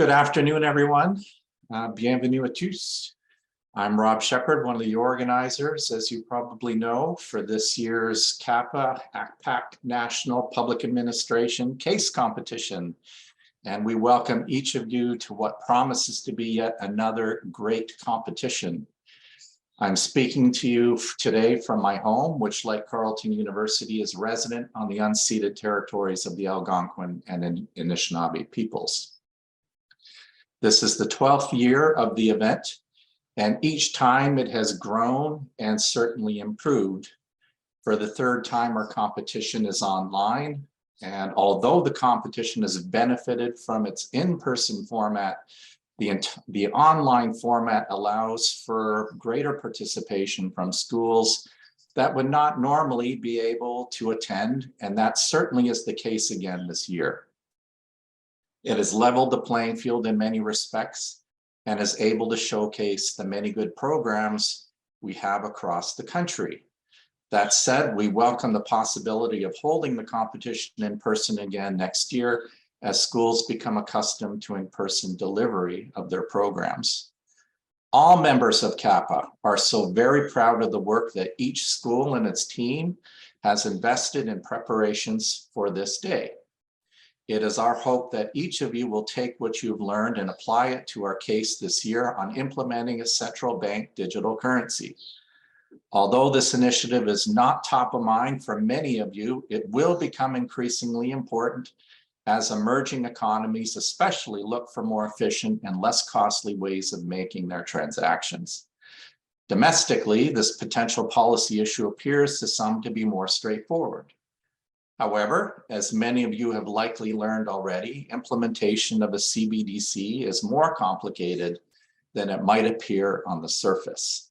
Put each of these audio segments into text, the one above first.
Good afternoon, everyone. Bienvenue à tous. I'm Rob Shepard, one of the organizers, as you probably know, for this year's CAPPA-ACPAP National Public Administration Case Competition. And we welcome each of you to what promises to be yet another great competition. I'm speaking to you today from my home, which, like Carleton University, is resident on the unceded territories of the Algonquin and Anishinaabe peoples. This is the 12th year of the event, and each time it has grown and certainly improved. For the third time, our competition is online, and although the competition has benefited from its in-person format, the online format allows for greater participation from schools that would not normally be able to attend, and that certainly is the case again this year. It has leveled the playing field in many respects and is able to showcase the many good programs we have across the country. That said, we welcome the possibility of holding the competition in person again next year as schools become accustomed to in-person delivery of their programs. All members of CAPPA are so very proud of the work that each school and its team has invested in preparations for this day. It is our hope that each of you will take what you've learned and apply it to our case this year on implementing a central bank digital currency. Although this initiative is not top of mind for many of you, it will become increasingly important as emerging economies especially look for more efficient and less costly ways of making their transactions. Domestically, this potential policy issue appears to some to be more straightforward. However, as many of you have likely learned already, implementation of a CBDC is more complicated than it might appear on the surface.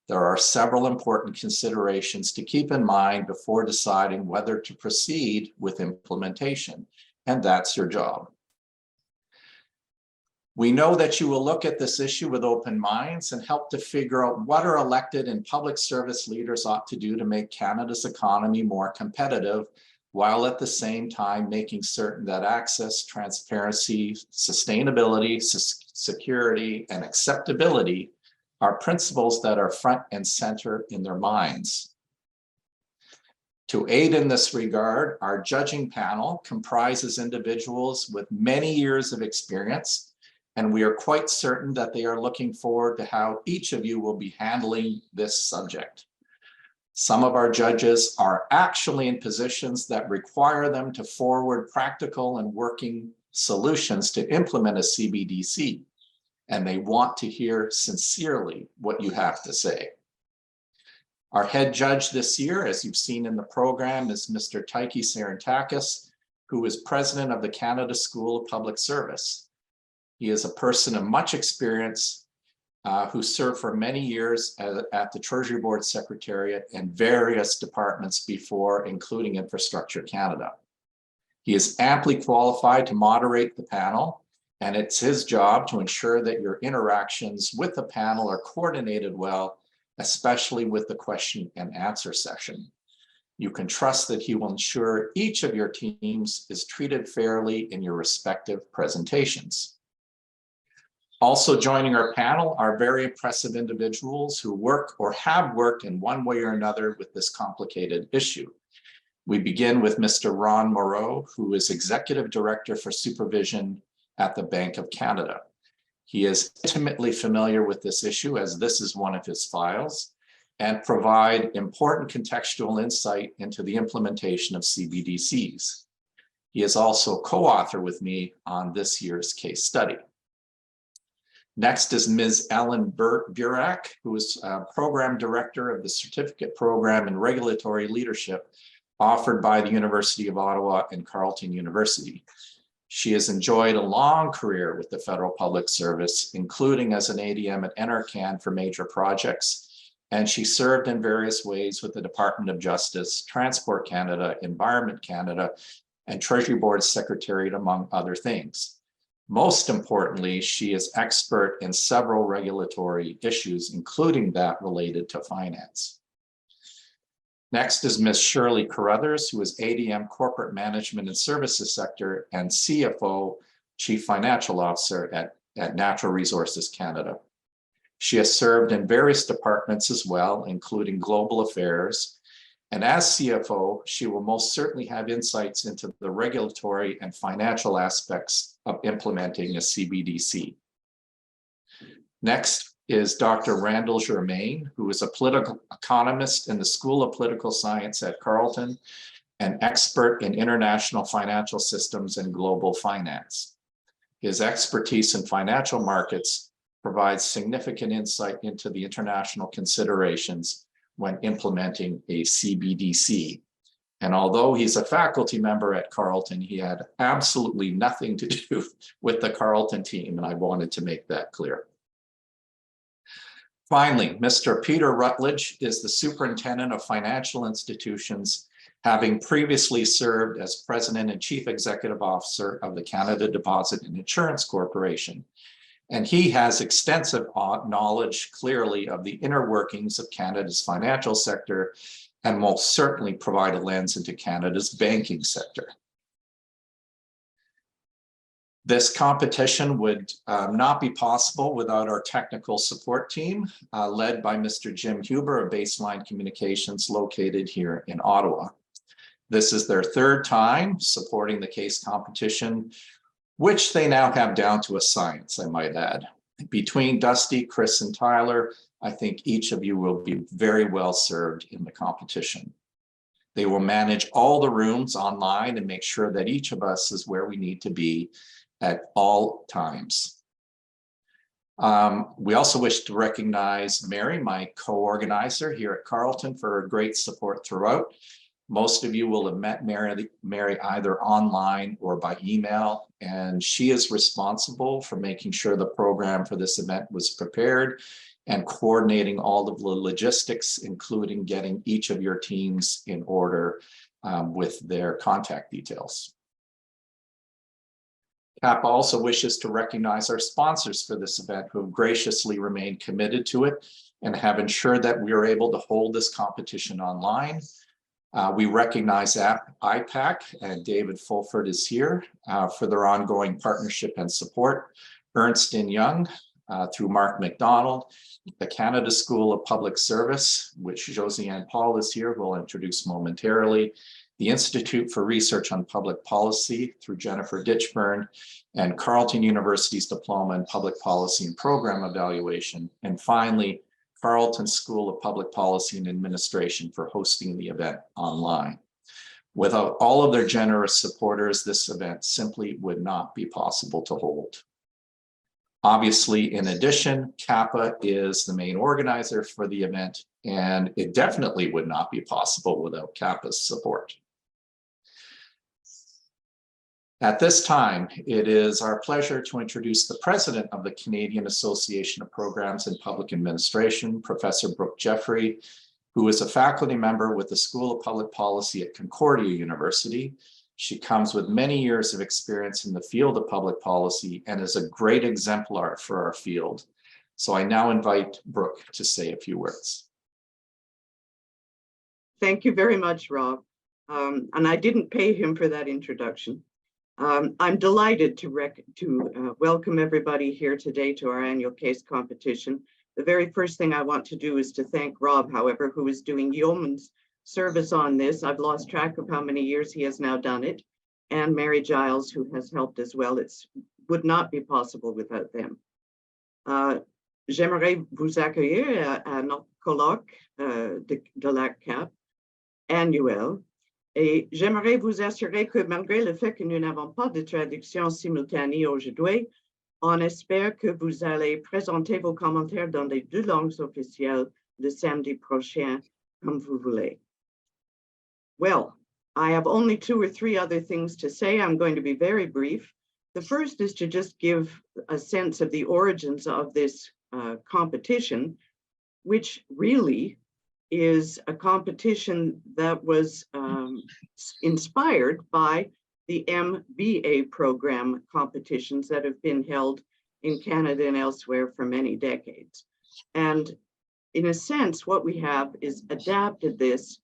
There are several important considerations to keep in mind before deciding whether to proceed with implementation, and that's your job. We know that you will look at this issue with open minds and help to figure out what our elected and public service leaders ought to do to make Canada's economy more competitive, while at the same time making certain that access, transparency, sustainability, security, and acceptability are principles that are front and center in their minds. To aid in this regard, our judging panel comprises individuals with many years of experience, and we are quite certain that they are looking forward to how each of you will be handling this subject. Some of our judges are actually in positions that require them to forward practical and working solutions to implement a CBDC, and they want to hear sincerely what you have to say. Our head judge this year, as you've seen in the program, is Mr. Taiki Sarantakis, who is president of the Canada School of Public Service. He is a person of much experience who served for many years at the Treasury Board Secretariat and various departments before, including Infrastructure Canada. He is amply qualified to moderate the panel, and it's his job to ensure that your interactions with the panel are coordinated well, especially with the question and answer session. You can trust that he will ensure each of your teams is treated fairly in your respective presentations. Also joining our panel are very impressive individuals who work or have worked in one way or another with this complicated issue. We begin with Mr. Ron Moreau, who is Executive Director for Supervision at the Bank of Canada. He is intimately familiar with this issue, as this is one of his files, and provide important contextual insight into the implementation of CBDCs. He is also co-author with me on this year's case study. Next is Ms. Ellen Burak, who is Program Director of the Certificate Program in Regulatory Leadership offered by the University of Ottawa and Carleton University. She has enjoyed a long career with the Federal Public Service, including as an ADM at NRCan for major projects, and she served in various ways with the Department of Justice, Transport Canada, Environment Canada, and Treasury Board Secretariat, among other things. Most importantly, she is expert in several regulatory issues, including that related to finance. Next is Ms. Shirley Carruthers, who is ADM Corporate Management and Services Sector and CFO Chief Financial Officer at Natural Resources Canada. She has served in various departments as well, including global affairs. And as CFO, she will most certainly have insights into the regulatory and financial aspects of implementing a CBDC. Next is Dr. Randall Germain, who is a political economist in the School of Political Science at Carleton, an expert in international financial systems and global finance. His expertise in financial markets provides significant insight into the international considerations when implementing a CBDC. And although he's a faculty member at Carleton, he had absolutely nothing to do with the Carleton team, and I wanted to make that clear. Finally, Mr. Peter Rutledge is the Superintendent of Financial Institutions, having previously served as President and Chief Executive Officer of the Canada Deposit and Insurance Corporation. And he has extensive knowledge, clearly, of the inner workings of Canada's financial sector, and will certainly provide a lens into Canada's banking sector. This competition would not be possible without our technical support team, led by Mr. Jim Huber of Baseline Communications, located here in Ottawa. This is their third time supporting the case competition, which they now have down to a science, I might add. Between Dusty, Chris, and Tyler, I think each of you will be very well served in the competition. They will manage all the rooms online and make sure that each of us is where we need to be at all times. We also wish to recognize Mary, my co-organizer here at Carleton, for her great support throughout. Most of you will have met Mary either online or by email, and she is responsible for making sure the program for this event was prepared and coordinating all of the logistics, including getting each of your teams in order with their contact details. CAPPA also wishes to recognize our sponsors for this event, who have graciously remained committed to it and have ensured that we are able to hold this competition online. We recognize CAPPA-ACPAP, and David Fulford is here for their ongoing partnership and support. Ernst & Young, through Mark McDonald, the Canada School of Public Service, which Josiane Paul is here, who I'll introduce momentarily, the Institute for Research on Public Policy through Jennifer Ditchburn, and Carleton University's Diploma in Public Policy and Program Evaluation, and finally, Carleton School of Public Policy and Administration for hosting the event online. Without all of their generous supporters, this event simply would not be possible to hold. Obviously, in addition, CAPPA is the main organizer for the event, and it definitely would not be possible without CAPPA's support. At this time, it is our pleasure to introduce the President of the Canadian Association of Programs in Public Administration, Professor Brooke Jeffrey, who is a faculty member with the School of Public Policy at Concordia University. She comes with many years of experience in the field of public policy and is a great exemplar for our field. So I now invite Brooke to say a few words. Thank you very much, Rob. And I didn't pay him for that introduction. I'm delighted to welcome everybody here today to our annual case competition. The very first thing I want to do is to thank Rob, however, who is doing yeoman's service on this. I've lost track of how many years he has now done it, and Mary Giles, who has helped as well. It would not be possible without them. J'aimerais vous accueillir à notre colloque de la CAP annuel. Et j'aimerais vous assurer que malgré le fait que nous n'avons pas de traduction simultanée aujourd'hui, on espère que vous allez présenter vos commentaires dans les deux langues officielles le samedi prochain, comme vous voulez. Well, I have only 2 or 3 other things to say. I'm going to be very brief. The first is to just give a sense of the origins of this competition, which really is a competition that was inspired by the MBA program competitions that have been held in Canada and elsewhere for many decades. And in a sense, what we have is adapted this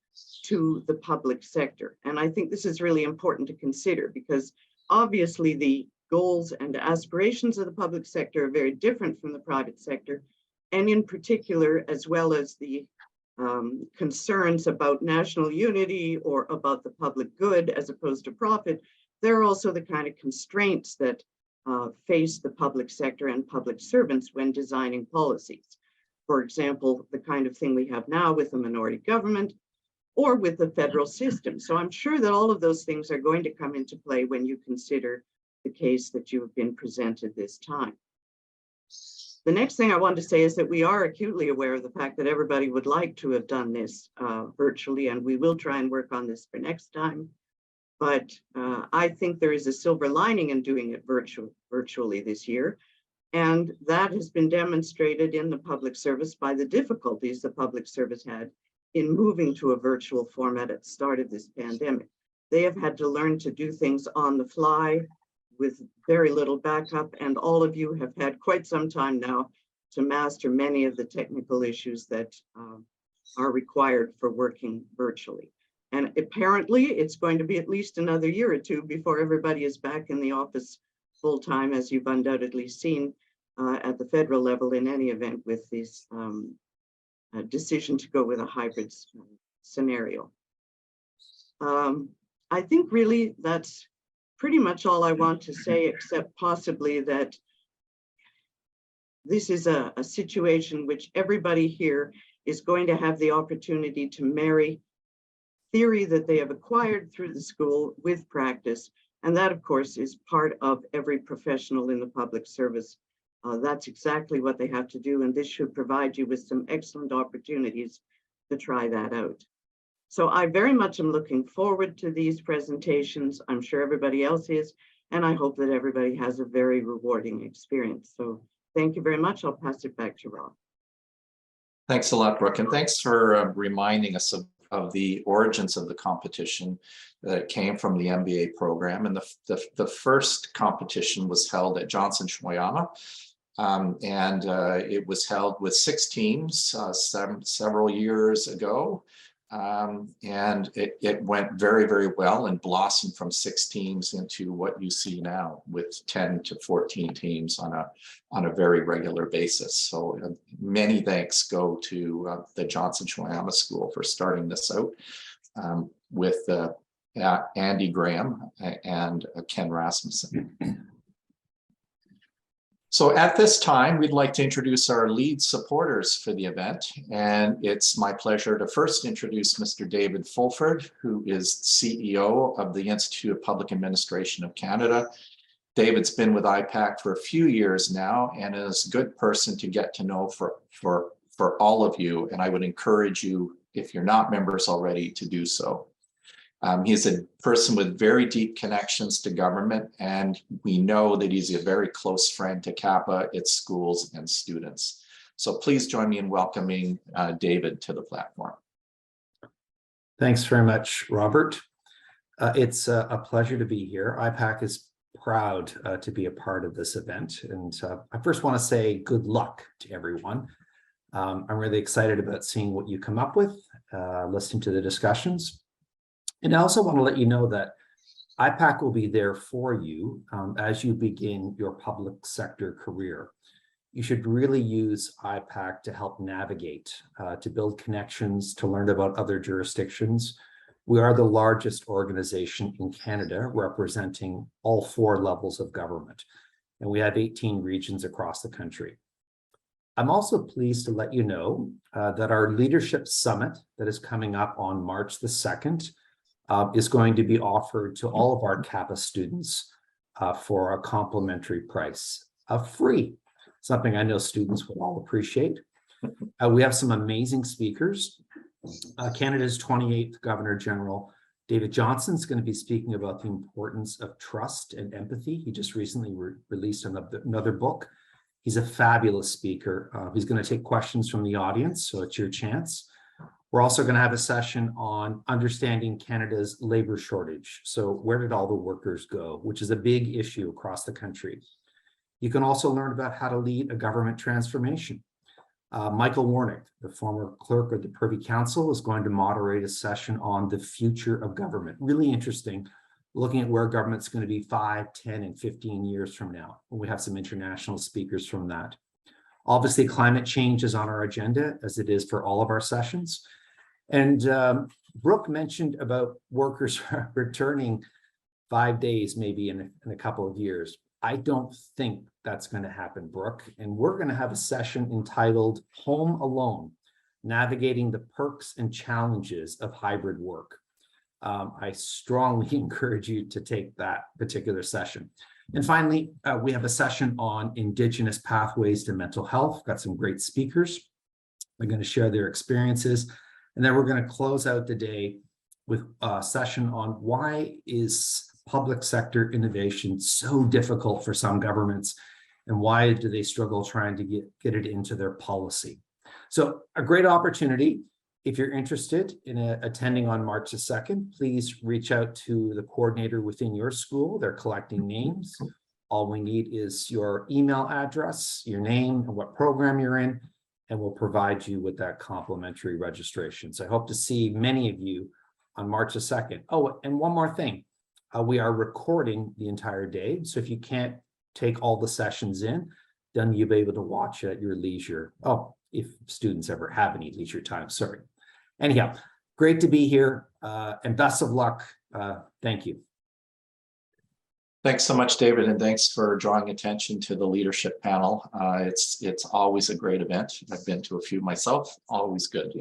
to the public sector. And I think this is really important to consider, because obviously the goals and aspirations of the public sector are very different from the private sector, and in particular, as well as the concerns about national unity or about the public good as opposed to profit, there are also the kind of constraints that face the public sector and public servants when designing policies. For example, the kind of thing we have now with the minority government or with the federal system. So I'm sure that all of those things are going to come into play when you consider the case that you have been presented this time. The next thing I want to say is that we are acutely aware of the fact that everybody would like to have done this virtually, and we will try and work on this for next time. But I think there is a silver lining in doing it virtually this year. And that has been demonstrated in the public service by the difficulties the public service had in moving to a virtual format at the start of this pandemic. They have had to learn to do things on the fly with very little backup, and all of you have had quite some time now to master many of the technical issues that are required for working virtually. And apparently it's going to be at least another year or two before everybody is back in the office full time, as you've undoubtedly seen at the federal level in any event with this decision to go with a hybrid scenario. I think really that's pretty much all I want to say, except possibly that this is a situation which everybody here is going to have the opportunity to marry theory that they have acquired through the school with practice. And that, of course, is part of every professional in the public service. That's exactly what they have to do. And this should provide you with some excellent opportunities to try that out. So I very much am looking forward to these presentations. I'm sure everybody else is, and I hope that everybody has a very rewarding experience. So thank you very much. I'll pass it back to Rob. Thanks a lot, Brooke, and thanks for reminding us of the origins of the competition that came from the MBA program. And the first competition was held at Johnson Shmoyama, and it was held with 6 teams several years ago. And it went very, very well and blossomed from 6 teams into what you see now with 10 to 14 teams on a very regular basis. So many thanks go to the Johnson Shmoyama School for starting this out with Andy Graham and Ken Rasmussen. So at this time, we'd like to introduce our lead supporters for the event. And it's my pleasure to first introduce Mr. David Fulford, who is CEO of the Institute of Public Administration of Canada. David's been with IPAC for a few years now and is a good person to get to know for all of you. And I would encourage you, if you're not members already, to do so. He's a person with very deep connections to government, and we know that he's a very close friend to CAPPA, its schools and students. So please join me in welcoming David to the platform. Thanks very much, Robert. It's a pleasure to be here. IPAC is proud to be a part of this event. And I first want to say good luck to everyone. I'm really excited about seeing what you come up with, listening to the discussions. And I also want to let you know that IPAC will be there for you as you begin your public sector career. You should really use IPAC to help navigate, to build connections, to learn about other jurisdictions. We are the largest organization in Canada representing all 4 levels of government, and we have 18 regions across the country. I'm also pleased to let you know that our Leadership Summit that is coming up on March the 2nd is going to be offered to all of our CAPPA students for a complimentary price of free, something I know students will all appreciate. We have some amazing speakers. Canada's 28th Governor General, David Johnston, is going to be speaking about the importance of trust and empathy. He just recently released another book. He's a fabulous speaker. He's going to take questions from the audience, so it's your chance. We're also going to have a session on understanding Canada's labor shortage. So where did all the workers go, which is a big issue across the country. You can also learn about how to lead a government transformation. Michael Warnick, the former clerk of the Privy Council, is going to moderate a session on the future of government. Really interesting. looking at where government's going to be 5, 10, and 15 years from now. And we have some international speakers from that. Obviously, climate change is on our agenda, as it is for all of our sessions. And Brooke mentioned about workers returning 5 days, maybe in a couple of years. I don't think that's going to happen, Brooke. And we're going to have a session entitled Home Alone, Navigating the Perks and Challenges of Hybrid Work. I strongly encourage you to take that particular session. And finally, we have a session on Indigenous pathways to mental health. Got some great speakers. They're going to share their experiences. And then we're going to close out the day with a session on why is public sector innovation so difficult for some governments, and why do they struggle trying to get it into their policy. So a great opportunity. If you're interested in attending on March the 2nd, please reach out to the coordinator within your school. They're collecting names. All we need is your email address, your name, and what program you're in, and we'll provide you with that complimentary registration. So I hope to see many of you on March the 2nd. Oh, and one more thing. We are recording the entire day. So if you can't take all the sessions in, then you'll be able to watch it at your leisure. Oh, if students ever have any leisure time, sorry. Anyhow, great to be here and best of luck. Thank you. Thanks so much, David, and thanks for drawing attention to the leadership panel. It's always a great event. I've been to a few myself, always good.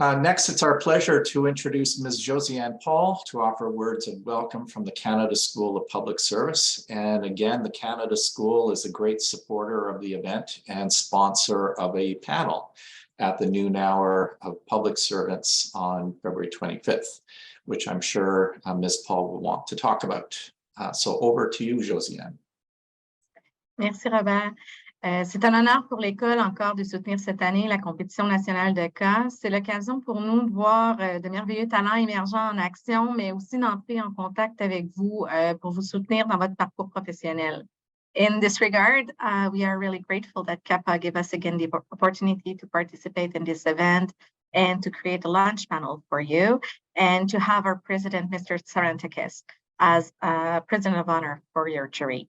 Next, it's our pleasure to introduce Ms. Josiane Paul to offer words of welcome from the Canada School of Public Service. And again, the Canada School is a great supporter of the event and sponsor of a panel at the noon hour of public servants on February 25th, which I'm sure Ms. Paul will want to talk about. So over to you, Josiane. Merci, Robert. C'est un honneur pour l'école encore de soutenir cette année la compétition nationale de cas. C'est l'occasion pour nous de voir de merveilleux talents émergents en action, mais aussi d'entrer en contact avec vous pour vous soutenir dans votre parcours professionnel. In this regard, we are really grateful that CAPPA gave us again the opportunity to participate in this event and to create a launch panel for you, and to have our president, Mr. Sarantakis, as president of honor for your jury.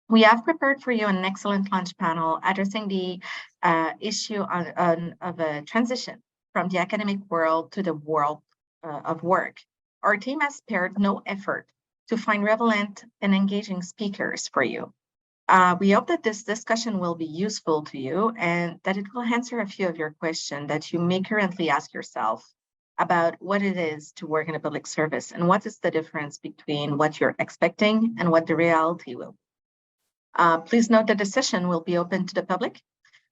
We have prepared for you an excellent launch panel addressing the issue of a transition from the academic world to the world of work. Our team has spared no effort to find relevant and engaging speakers for you. We hope that this discussion will be useful to you and that it will answer a few of your questions that you may currently ask yourself about what it is to work in a public service and what is the difference between what you're expecting and what the reality will be. Please note that the session will be open to the public,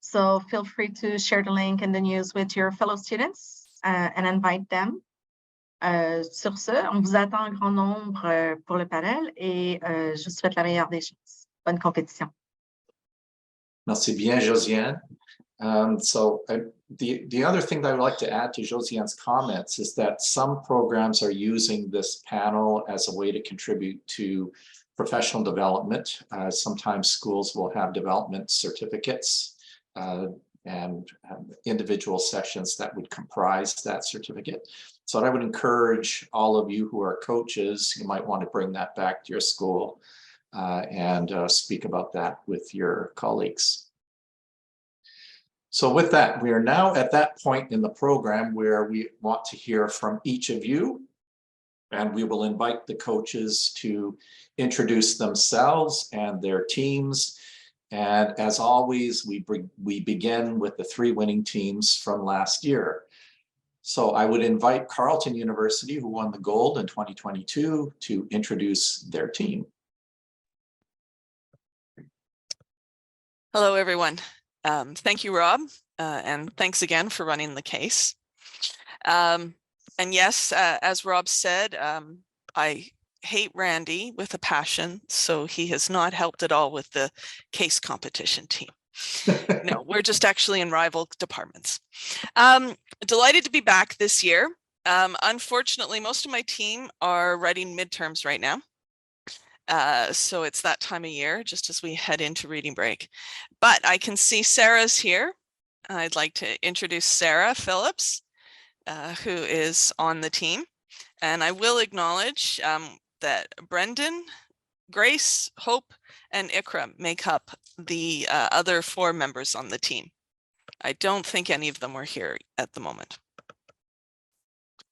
so feel free to share the link and the news with your fellow students and invite them. Sur ce, on vous attend en grand nombre pour le panel et je vous souhaite la meilleure des chances. Bonne compétition. Merci bien, Josiane. The other thing that I would like to add to Josiane's comments is that some programs are using this panel as a way to contribute to professional development. Sometimes schools will have development certificates and individual sessions that would comprise that certificate. So I would encourage all of you who are coaches, you might want to bring that back to your school and speak about that with your colleagues. So with that, we are now at that point in the program where we want to hear from each of you, and we will invite the coaches to introduce themselves and their teams. And as always, we begin with the 3 winning teams from last year. So I would invite Carleton University, who won the gold in 2022, to introduce their team. Hello, everyone. Thank you, Rob, and thanks again for running the case. And yes, as Rob said, I hate Randy with a passion, so he has not helped at all with the case competition team. No, we're just actually in rival departments. Delighted to be back this year. Unfortunately, most of my team are writing midterms right now. So it's that time of year, just as we head into reading break. But I can see Sarah's here. I'd like to introduce Sarah Phillips, who is on the team. And I will acknowledge that Brendan, Grace, Hope, and Ikra make up the other 4 members on the team. I don't think any of them were here at the moment.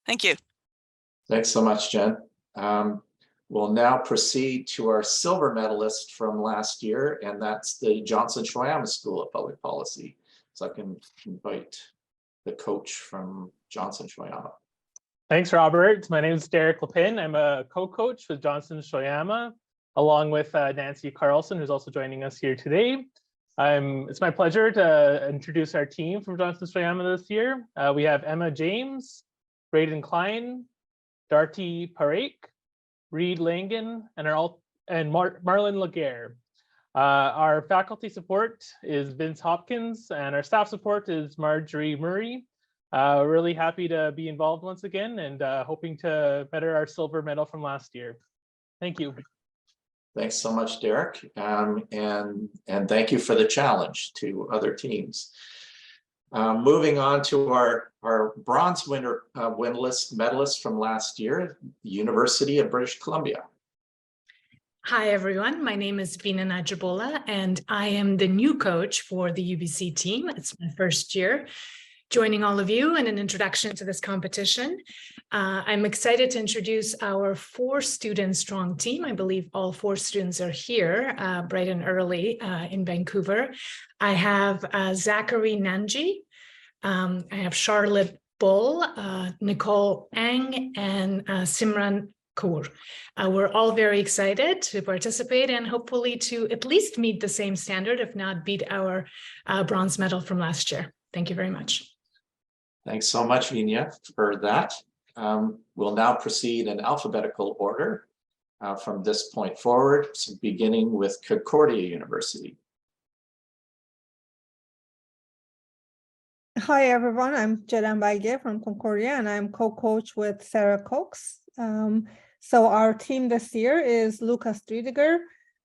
Thank you. Thanks so much, Jen. We'll now proceed to our silver medalist from last year, and that's the Johnson-Shoyama School of Public Policy. So I can invite the coach from Johnson-Shoyama. Thanks, Robert. My name is Derek Lepin. I'm a co-coach with Johnson-Shoyama, along with Nancy Carlson, who's also joining us here today. It's my pleasure to introduce our team from Johnson-Shoyama this year. We have Emma James, Braden Klein, Darty Parake, Reed Langan, and Marlon Laguerre. Our faculty support is Vince Hopkins, and our staff support is Marjorie Murray. Really happy to be involved once again, and hoping to better our silver medal from last year. Thank you. Thanks so much, Derek, and thank you for the challenge to other teams. Moving on to our bronze medalist from last year, the University of British Columbia. Hi, everyone. My name is Vina Najabola, and I am the new coach for the UBC team. It's my first year joining all of you and an introduction to this competition. I'm excited to introduce our 4-student strong team. I believe all 4 students are here bright and early in Vancouver. I have Zachary Nanji, I have Charlotte Bull, Nicole Ang, and Simran Kaur. We're all very excited to participate and hopefully to at least meet the same standard, if not beat our bronze medal from last year. Thank you very much. Thanks so much, Vina, for that. We'll now proceed in alphabetical order from this point forward, so beginning with Concordia University. Hi, everyone. I'm Jelen Baige from Concordia, and I'm co-coach with Sarah Cox. So our team this year is Lucas Driediger,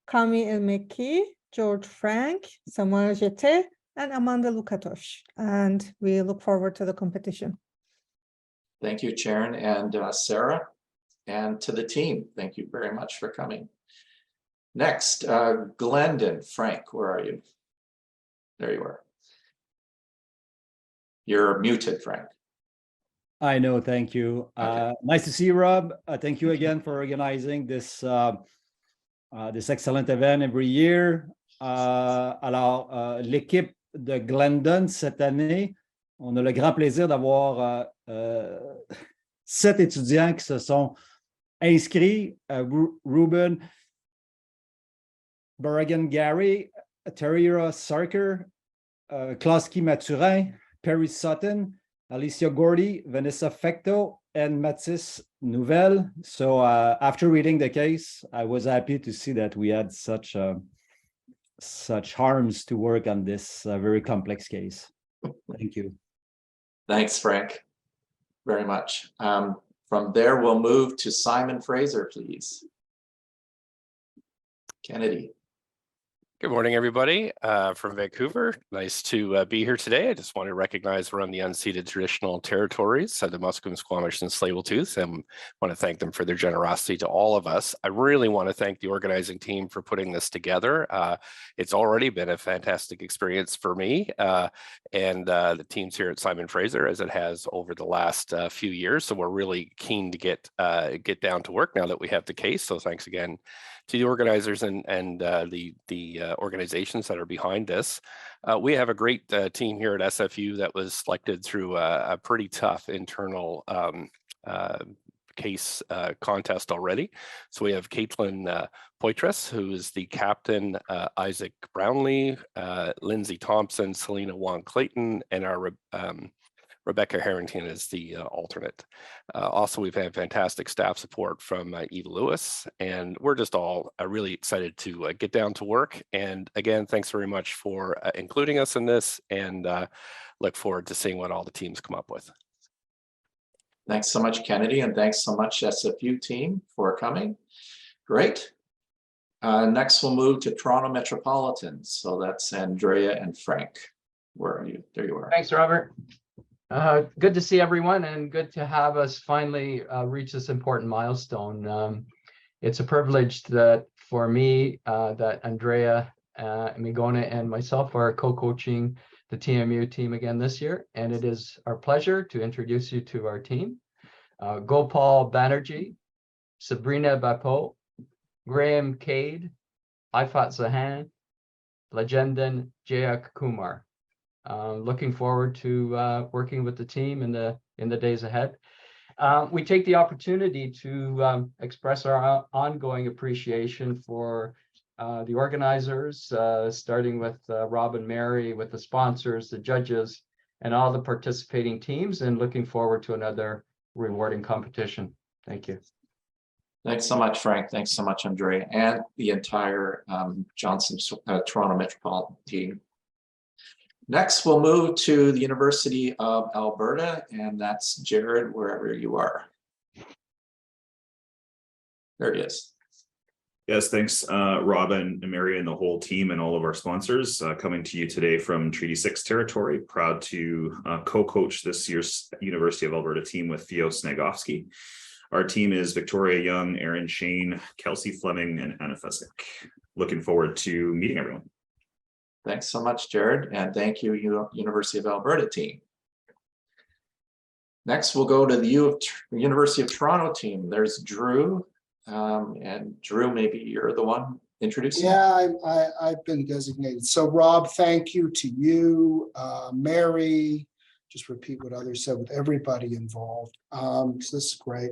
Kami Elmeki, George Frank, Samuel Jete, and Amanda Lukatosh. And we look forward to the competition. Thank you, Sharon and Sarah, and to the team. Thank you very much for coming. Next, Glendon. Frank, where are you? There you are. You're muted, Frank. I know, thank you. Okay. Nice to see you, Rob. Thank you again for organizing this this excellent event every year. Alors, l'équipe de Glendon cette année, on a le grand plaisir d'avoir 7 étudiants qui se sont inscrits. Ruben Berrigan Gary, Terriera Sarker, Kloski Maturin, Perry Sutton, Alicia Gordy, Vanessa Fecto, and Mathis Nouvelle. So after reading the case, I was happy to see that we had such harms to work on this very complex case. Thank you. Thanks, Frank, very much. From there, we'll move to Simon Fraser, please. Kennedy. Good morning, everybody from Vancouver. Nice to be here today. I just want to recognize we're on the unceded traditional territories of the Musqueam, Squamish, and Tsleil-Waututh, and want to thank them for their generosity to all of us. I really want to thank the organizing team for putting this together. It's already been a fantastic experience for me and the teams here at Simon Fraser, as it has over the last few years. So we're really keen to get down to work now that we have the case. So thanks again to the organizers and the organizations that are behind this. We have a great team here at SFU that was selected through a pretty tough internal case contest already. So we have Caitlin Poitras, who is the captain, Isaac Brownlee, Lindsay Thompson, Selena Wong Clayton, and our Rebecca Harrington is the alternate. Also, we've had fantastic staff support from Eva Lewis, and we're just all really excited to get down to work. And again, thanks very much for including us in this, and look forward to seeing what all the teams come up with. Thanks so much, Kennedy, and thanks so much, SFU team, for coming. Great. Next, we'll move to Toronto Metropolitan. So that's Andrea and Frank. Where are you? There you are. Thanks, Robert. Good to see everyone and good to have us finally reach this important milestone. It's a privilege that for me that Andrea Migona and myself are co-coaching the TMU team again this year. And it is our pleasure to introduce you to our team. Gopal Banerjee, Sabrina Bapo, Graham Cade, Ifat Zahan, Legendan Jayak Kumar. Looking forward to working with the team in the days ahead. We take the opportunity to express our ongoing appreciation for the organizers, starting with Rob and Mary, with the sponsors, the judges, and all the participating teams, and looking forward to another rewarding competition. Thank you. Thanks so much, Frank. Thanks so much, Andrea, and the entire Johnson Toronto Metropolitan team. Next, we'll move to the University of Alberta, and that's Jared, wherever you are. There he is. Yes, thanks, Rob and Mary and the whole team and all of our sponsors coming to you today from Treaty 6 territory. Proud to co-coach this year's University of Alberta team with Theo Snegovsky. Our team is Victoria Young, Aaron Shane, Kelsey Fleming, and Anna Fesick. Looking forward to meeting everyone. Thanks so much, Jared, and thank you, University of Alberta team. Next, we'll go to the University of Toronto team. There's Drew, and Drew, maybe you're the one introducing. Yeah, I've been designated. So Rob, thank you to you, Mary, just repeat what others said, with everybody involved. So this is great.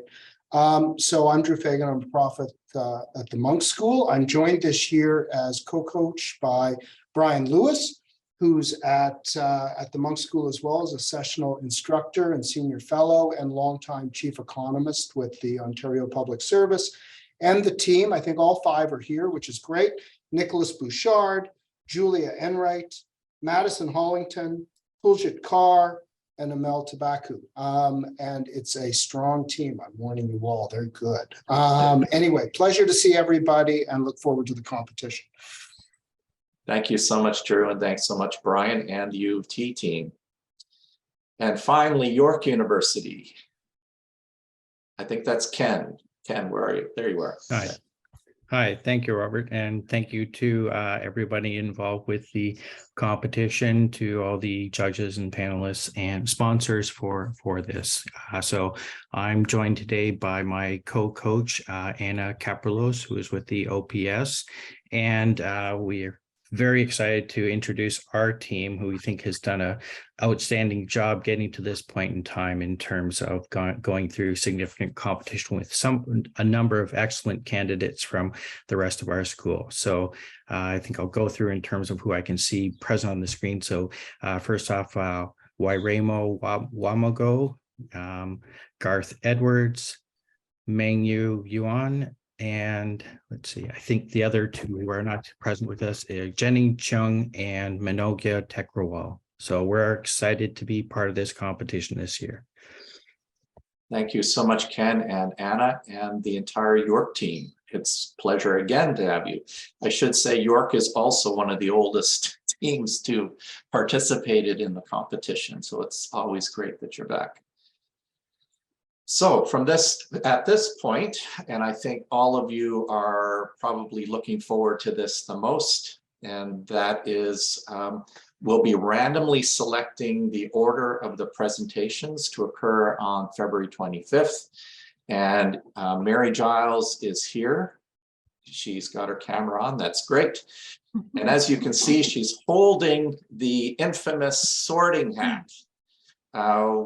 So I'm Drew Fagan. I'm a prophet at the Monk School. I'm joined this year as co-coach by Brian Lewis, who's at the Monk School as well as a sessional instructor and senior fellow and longtime chief economist with the Ontario Public Service. And the team, I think all five are here, which is great. Nicholas Bouchard, Julia Enright, Madison Hollington, Puljit Kaur, and Amel Tabaku. And it's a strong team. I'm warning you all, they're good. Anyway, pleasure to see everybody and look forward to the competition. Thank you so much, Drew, and thanks so much, Brian and the U of T team. And finally, York University. I think that's Ken. Ken, where are you? There you are. Hi. Hi, thank you, Robert, and thank you to everybody involved with the competition, to all the judges and panelists and sponsors for this. So I'm joined today by my co-coach, Anna Kapralos, who is with the OPS, and we're very excited to introduce our team, who we think has done an outstanding job getting to this point in time in terms of going through significant competition with a number of excellent candidates from the rest of our school. So I think I'll go through in terms of who I can see present on the screen. So first off, Wairemo Wamago, Garth Edwards, Mengyu Yuan, and let's see, I think the other two who are not present with us are Jenny Chung and Manogya Tekrawal. So we're excited to be part of this competition this year. Thank you so much, Ken and Anna and the entire York team. It's a pleasure again to have you. I should say York is also one of the oldest teams to participated in the competition. So it's always great that you're back. So at this point, and I think all of you are probably looking forward to this the most, and that is we'll be randomly selecting the order of the presentations to occur on February 25th. And Mary Giles is here. She's got her camera on, that's great. And as you can see, she's holding the infamous sorting hat,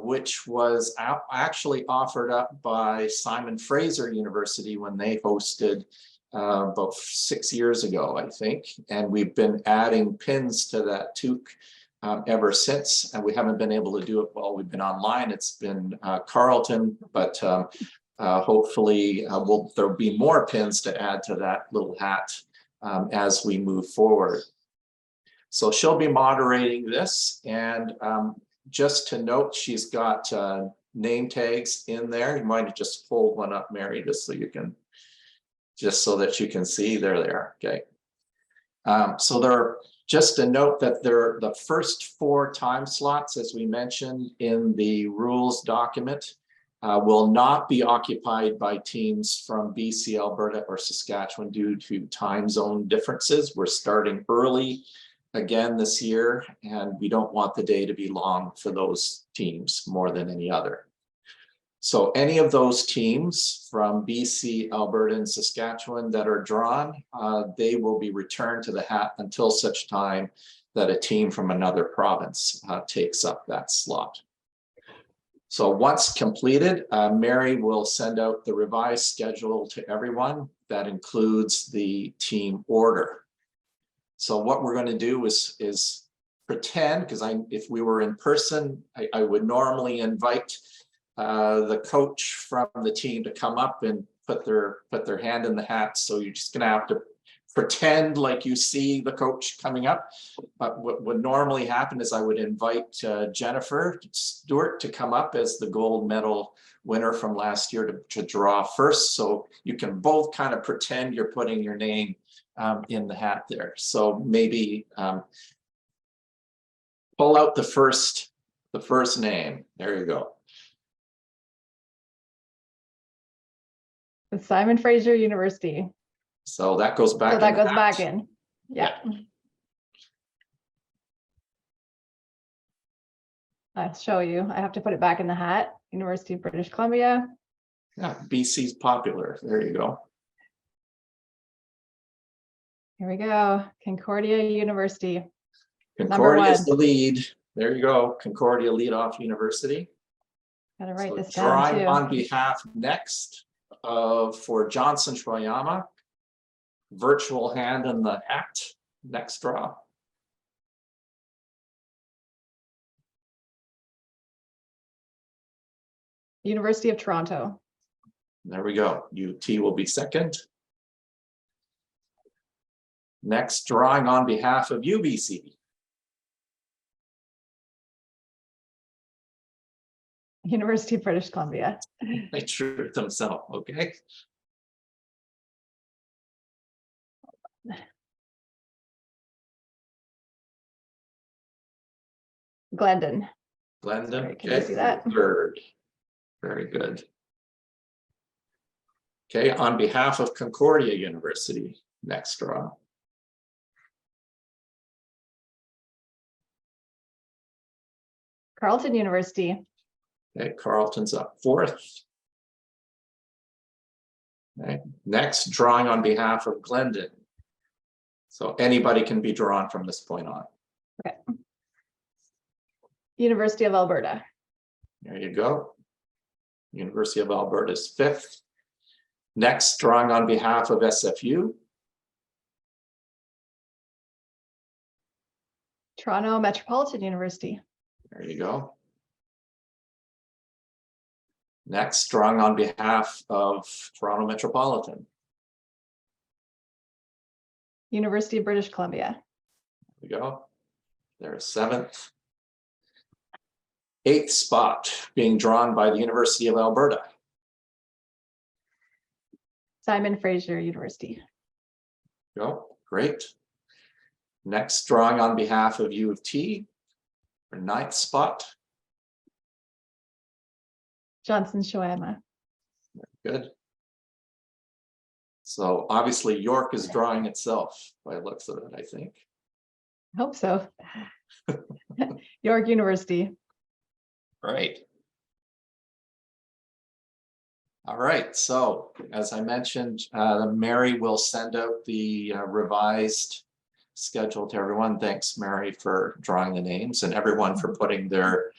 which was actually offered up by Simon Fraser University when they hosted about 6 years ago, I think. And we've been adding pins to that toque ever since, and we haven't been able to do it while we've been online. It's been Carlton, but hopefully there'll be more pins to add to that little hat as we move forward. So she'll be moderating this, and just to note, she's got name tags in there. You might just hold one up, Mary, just so you can, just so that you can see. There they are. Okay. So there are Just a note that the first 4 time slots, as we mentioned in the rules document, will not be occupied by teams from BC, Alberta, or Saskatchewan due to time zone differences. We're starting early again this year, and we don't want the day to be long for those teams more than any other. So any of those teams from BC, Alberta, and Saskatchewan that are drawn, they will be returned to the hat until such time that a team from another province takes up that slot. So once completed, Mary will send out the revised schedule to everyone. That includes the team order. So what we're going to do is pretend, because if we were in person, I would normally invite the coach from the team to come up and put their hand in the hat. So you're just going to have to pretend like you see the coach coming up. But what would normally happen is I would invite Jennifer Stewart to come up as the gold medal winner from last year to draw first. So you can both kind of pretend you're putting your name in the hat there. So maybe pull out the first name. There you go. Simon Fraser University. So that goes back. So that goes back in. Yeah. I'll show you. I have to put it back in the hat. University of British Columbia. Yeah, BC's popular. There you go. Here we go. Concordia University. Concordia is the lead. There you go. Concordia Leadoff University. Gotta write this down drawing too. on behalf next for Johnson Shoyama. Virtual hand in the hat. Next draw. University of Toronto. There we go. UT will be second. Next, drawing on behalf of UBC. University of British Columbia. They drew it themselves, okay. Glendon. Glendon, Sorry, can you see that? third. Very good. Okay, on behalf of Concordia University, next draw. Carleton University. Okay, Carleton's up fourth. Okay, next, drawing on behalf of Glendon. So anybody can be drawn from this point on. Okay. University of Alberta. There you go. University of Alberta is fifth. Next, drawing on behalf of SFU. Toronto Metropolitan University. There you go. Next, drawing on behalf of Toronto Metropolitan. University of British Columbia. There we go. There's seventh. Eighth spot being drawn by the University of Alberta. Simon Fraser University. Go, great. Next, drawing on behalf of U of T for ninth spot. Johnson Shoyama. Good. So obviously York is drawing itself by the looks of it, I think. I hope so. York University. Right. All right, so as I mentioned, Mary will send out the revised schedule to everyone. Thanks, Mary, for drawing the names and everyone for putting their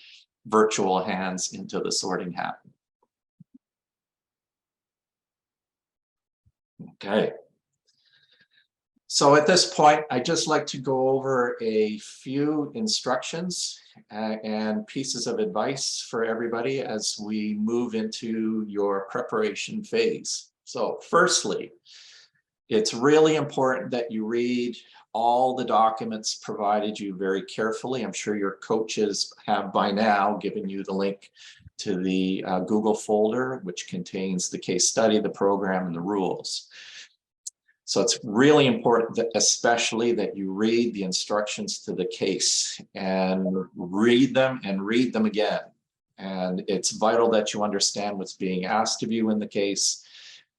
virtual hands into the sorting hat. Okay. So at this point, I'd just like to go over a few instructions and pieces of advice for everybody as we move into your preparation phase. So firstly, it's really important that you read all the documents provided you very carefully. I'm sure your coaches have by now given you the link to the Google folder, which contains the case study, the program, and the rules. So it's really important that especially that you read the instructions to the case and read them again. And it's vital that you understand what's being asked of you in the case,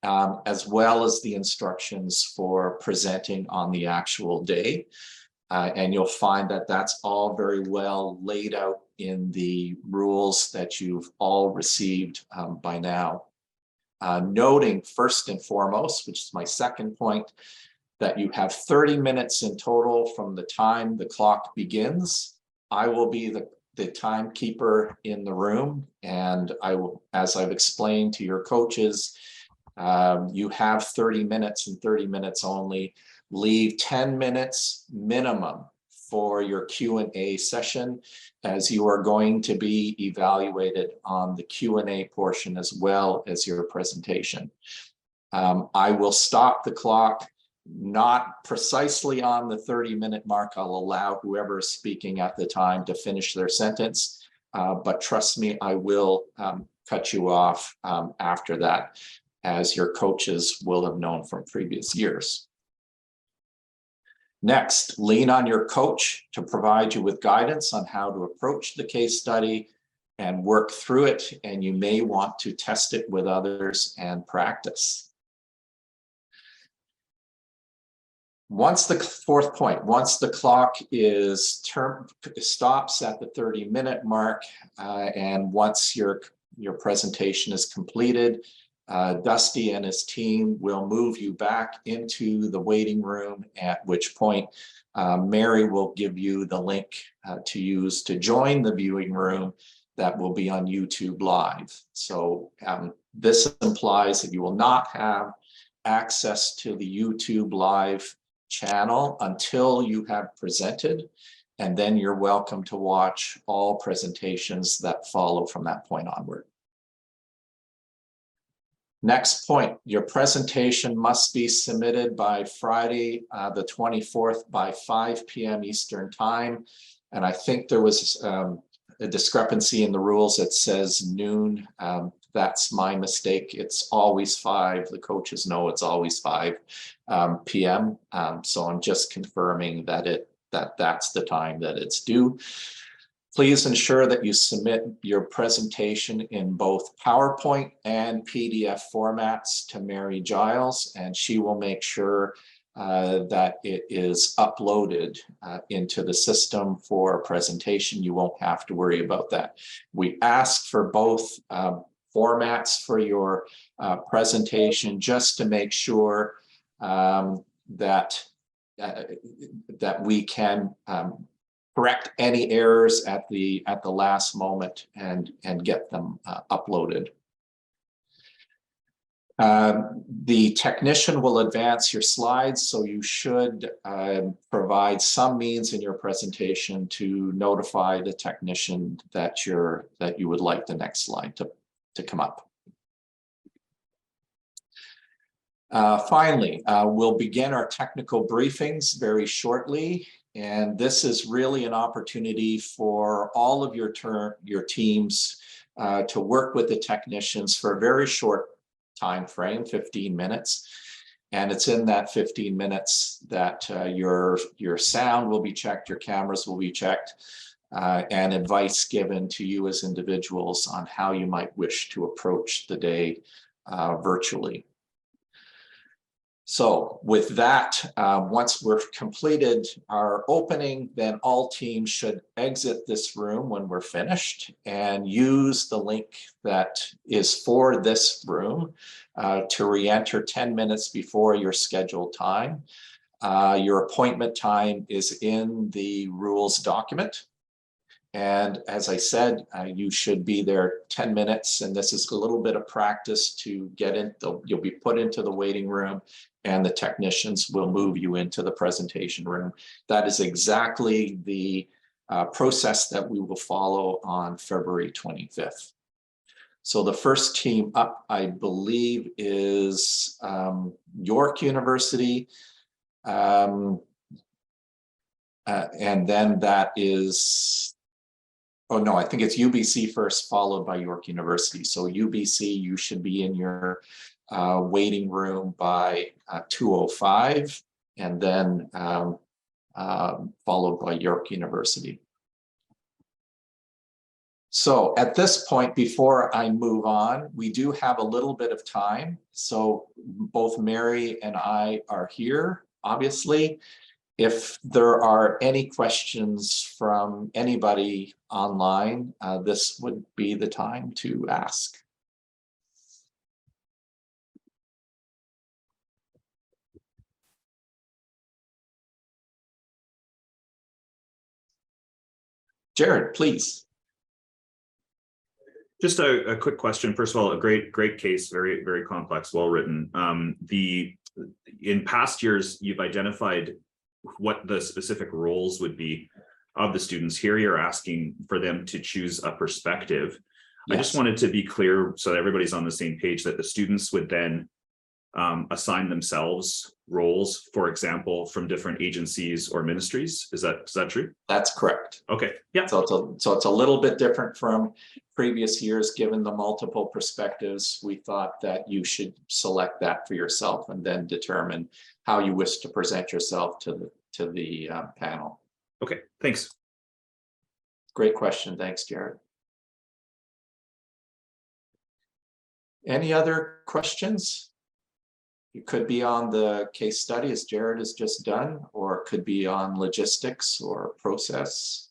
as well as the instructions for presenting on the actual day. And you'll find that that's all very well laid out in the rules that you've all received by now. Noting first and foremost, which is my second point, that you have 30 minutes in total from the time the clock begins. I will be the timekeeper in the room, and I will, as I've explained to your coaches, you have 30 minutes and 30 minutes only. Leave 10 minutes minimum for your Q&A session, as you are going to be evaluated on the Q&A portion as well as your presentation. I will stop the clock, not precisely on the 30-minute mark. I'll allow whoever is speaking at the time to finish their sentence, but trust me, I will cut you off after that, as your coaches will have known from previous years. Next, lean on your coach to provide you with guidance on how to approach the case study and work through it, and you may want to test it with others and practice. Once the fourth point, once the clock is stops at the 30-minute mark, and once your presentation is completed, Dusty and his team will move you back into the waiting room, at which point Mary will give you the link to use to join the viewing room that will be on YouTube Live. So this implies that you will not have access to the YouTube Live channel until you have presented, and then you're welcome to watch all presentations that follow from that point onward. Next point, your presentation must be submitted by Friday, the 24th by 5 p.m. Eastern time. And I think there was a discrepancy in the rules that says noon. That's my mistake. It's always 5. The coaches know it's always 5 p.m. So I'm just confirming that that's the time that it's due. Please ensure that you submit your presentation in both PowerPoint and PDF formats to Mary Giles, and she will make sure that it is uploaded into the system for presentation. You won't have to worry about that. We ask for both formats for your presentation, just to make sure that we can correct any errors at the last moment and get them uploaded. The technician will advance your slides, so you should provide some means in your presentation to notify the technician that you would like the next slide to come up. Finally, we'll begin our technical briefings very shortly. And this is really an opportunity for all of your teams to work with the technicians for a very short time frame, 15 minutes. And it's in that 15 minutes that your sound will be checked, your cameras will be checked, and advice given to you as individuals on how you might wish to approach the day virtually. So with that, once we've completed our opening, then all teams should exit this room when we're finished and use the link that is for this room to re-enter 10 minutes before your scheduled time. Your appointment time is in the rules document. And as I said, you should be there 10 minutes, and this is a little bit of practice to get in. You'll be put into the waiting room, and the technicians will move you into the presentation room. That is exactly the process that we will follow on February 25th. So the first team up, I believe, is York University. And then that is, oh no, I think it's UBC first, followed by York University. So UBC, you should be in your waiting room by 2:05, and then followed by York University. So at this point, before I move on, we do have a little bit of time. So both Mary and I are here, obviously. If there are any questions from anybody online, this would be the time to ask. Jared, please. Just a quick question. First of all, a great case, very, very complex, well written. In past years, you've identified what the specific roles would be of the students. Here you're asking for them to choose a perspective. Yes. I just wanted to be clear so that everybody's on the same page, that the students would then assign themselves roles, for example, from different agencies or ministries. Is that true? That's correct. Okay. Yeah. So it's a little bit different from previous years. Given the multiple perspectives, we thought that you should select that for yourself and then determine how you wish to present yourself to the panel. Okay. Thanks. Great question. Thanks, Jared. Any other questions? It could be on the case study as Jared has just done, or it could be on logistics or process.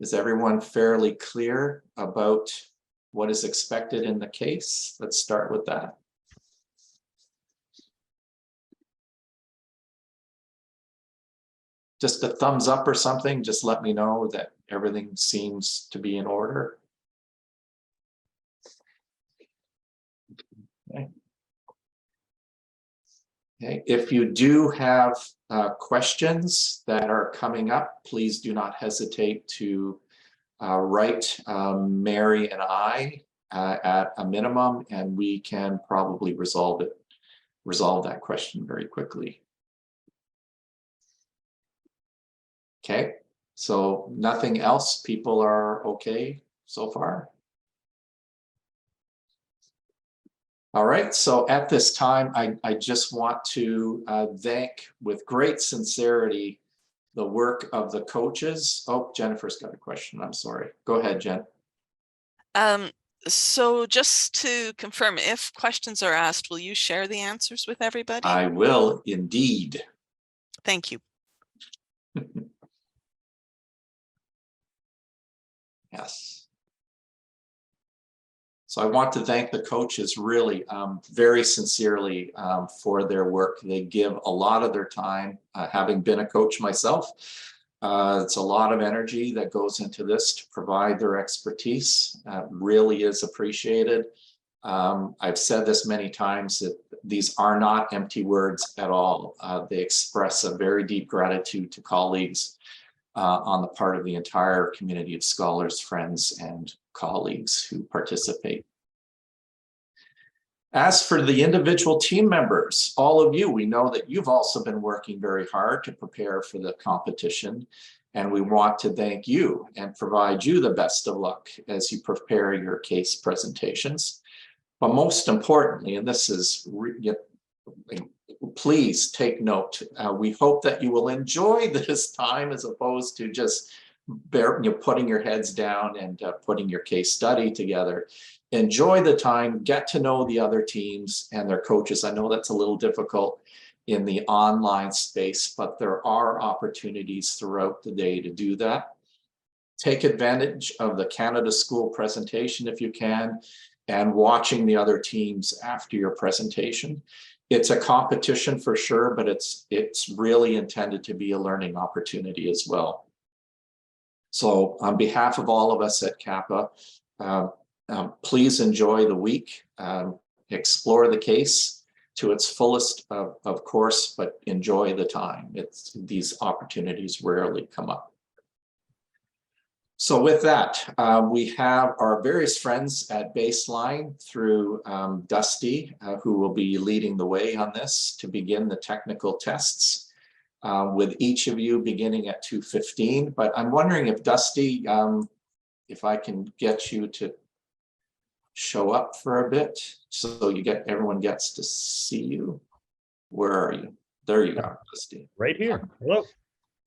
Is everyone fairly clear about what is expected in the case? Let's start with that. Just a thumbs up or something, just let me know that everything seems to be in order. Okay. Okay. If you do have questions that are coming up, please do not hesitate to write Mary and I at a minimum, and we can probably resolve that question very quickly. Okay, so nothing else. People are okay so far. All right, so at this time, I just want to thank with great sincerity the work of the coaches. Oh, Jennifer's got a question. I'm sorry. Go ahead, Jen. So just to confirm, if questions are asked, will you share the answers with everybody? I will indeed. Thank you. Yes. So I want to thank the coaches really very sincerely for their work. They give a lot of their time, having been a coach myself. It's a lot of energy that goes into this to provide their expertise. Really is appreciated. I've said this many times that these are not empty words at all. They express a very deep gratitude to colleagues on the part of the entire community of scholars, friends, and colleagues who participate. As for the individual team members, all of you, we know that you've also been working very hard to prepare for the competition, and we want to thank you and provide you the best of luck as you prepare your case presentations. But most importantly, and this is, please take note, we hope that you will enjoy this time as opposed to just putting your heads down and putting your case study together. Enjoy the time, get to know the other teams and their coaches. I know that's a little difficult in the online space, but there are opportunities throughout the day to do that. Take advantage of the Canada School presentation if you can, and watching the other teams after your presentation. It's a competition for sure, but it's really intended to be a learning opportunity as well. So on behalf of all of us at CAPPA, please enjoy the week, explore the case to its fullest, of course, but enjoy the time. These opportunities rarely come up. So with that, we have our various friends at Baseline through Dusty, who will be leading the way on this to begin the technical tests. With each of you beginning at 2:15, but I'm wondering if Dusty, if I can get you to show up for a bit so everyone gets to see you. Where are you? There you are, Christine. Right here. Hello.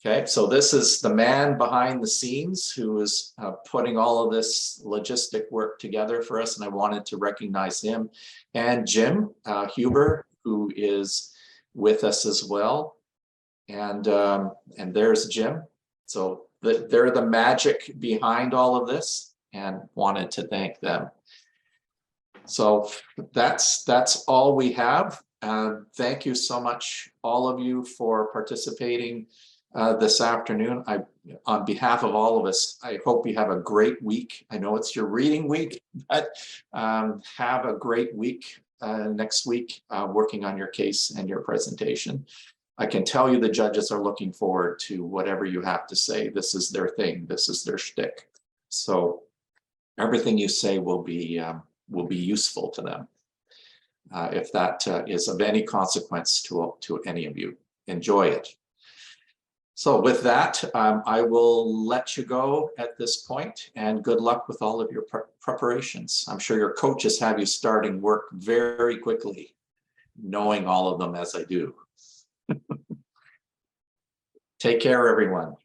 Okay, so this is the man behind the scenes who is putting all of this logistic work together for us, and I wanted to recognize him. And Jim Huber, who is with us as well. And there's Jim. So they're the magic behind all of this, and wanted to thank them. So that's all we have. Thank you so much, all of you, for participating this afternoon. On behalf of all of us, I hope you have a great week. I know it's your reading week, but have a great week next week working on your case and your presentation. I can tell you the judges are looking forward to whatever you have to say. This is their thing. This is their shtick. So everything you say will be useful to them. If that is of any consequence to any of you, enjoy it. So with that, I will let you go at this point, and good luck with all of your preparations. I'm sure your coaches have you starting work very quickly, knowing all of them as I do. Take care, everyone.